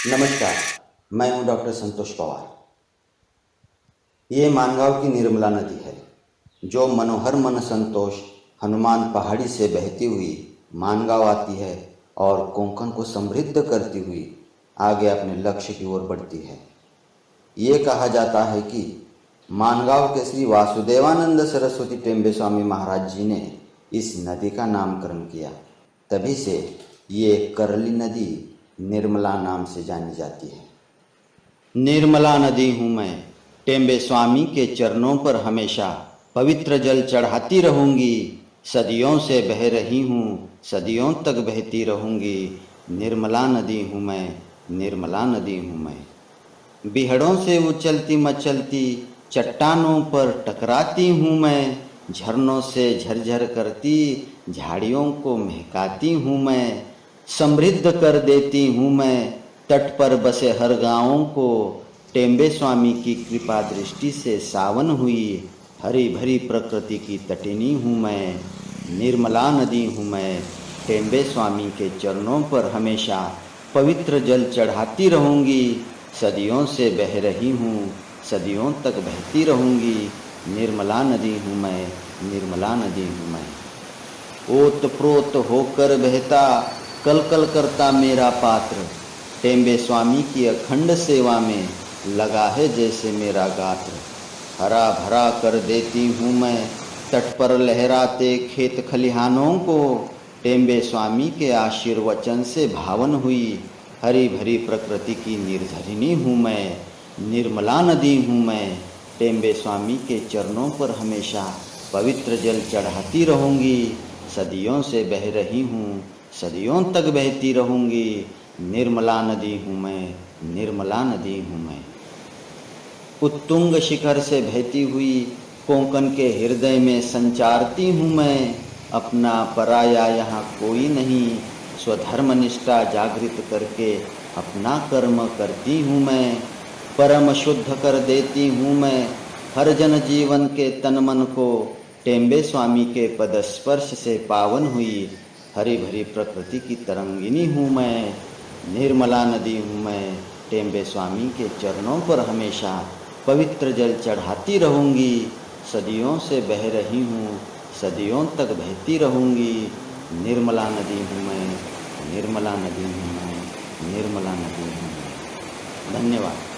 नमस्कार, मैं हूं डॉक्टर संतोष पवार। ये मानगांव की निर्मला नदी है जो मनोहर मन संतोष हनुमान पहाड़ी से बहती हुई मानगांव आती है और कोंकण को समृद्ध करती हुई आगे अपने लक्ष्य की ओर बढ़ती है। ये कहा जाता है कि मानगांव के श्री वासुदेवानंद सरस्वती टेम्बे स्वामी महाराज जी ने इस नदी का नामकरण किया। तभी से ये करली नदी निर्मला नाम से जानी जाती है। निर्मला नदी हूँ मैं, टेम्बे स्वामी के चरणों पर हमेशा पवित्र जल चढ़ाती रहूँगी। सदियों से बह रही हूँ, सदियों तक बहती रहूँगी। निर्मला नदी हूँ मैं, निर्मला नदी हूँ मैं। बिहड़ों से उछलती मचलती चट्टानों पर टकराती हूँ मैं। झरनों से झरझर करती झाड़ियों को महकाती हूँ मैं। समृद्ध कर देती हूँ मैं तट पर बसे हर गाँवों को। टेम्बे स्वामी की कृपा दृष्टि से सावन हुई हरी भरी प्रकृति की तटिनी हूँ मैं। निर्मला नदी हूँ मैं, टेम्बे स्वामी के चरणों पर हमेशा पवित्र जल चढ़ाती रहूँगी। सदियों से बह रही हूँ, सदियों तक बहती रहूँगी। निर्मला नदी हूँ मैं, निर्मला नदी हूँ मैं। ओत प्रोत होकर बहता कल कल करता मेरा पात्र। टेम्बे स्वामी की अखंड सेवा में लगा है जैसे मेरा गात्र। हरा भरा कर देती हूँ मैं तट पर लहराते खेत खलिहानों को। टेम्बे स्वामी के आशीर्वचन से भावन हुई हरी भरी प्रकृति की निर्झरिणी हूँ मैं। निर्मला नदी हूँ मैं, टेम्बे स्वामी के चरणों पर हमेशा पवित्र जल चढ़ाती रहूँगी। सदियों से बह रही हूँ, सदियों तक बहती रहूँगी। निर्मला नदी हूँ मैं, निर्मला नदी हूँ मैं। उत्तुंग शिखर से बहती हुई कोंकण के हृदय में संचारती हूँ मैं। अपना पराया यहाँ कोई नहीं, स्वधर्म निष्ठा जागृत करके अपना कर्म करती हूँ मैं। परम शुद्ध कर देती हूँ मैं हर जन जीवन के तन मन को। टेम्बे स्वामी के पद स्पर्श से पावन हुई हरी भरी प्रकृति की तरंगिनी हूँ मैं। निर्मला नदी हूँ मैं, टेम्बे स्वामी के चरणों पर हमेशा पवित्र जल चढ़ाती रहूँगी। सदियों से बह रही हूँ, सदियों तक बहती रहूँगी। निर्मला नदी हूँ मैं, निर्मला नदी हूँ मैं, निर्मला नदी हूँ मैं। धन्यवाद।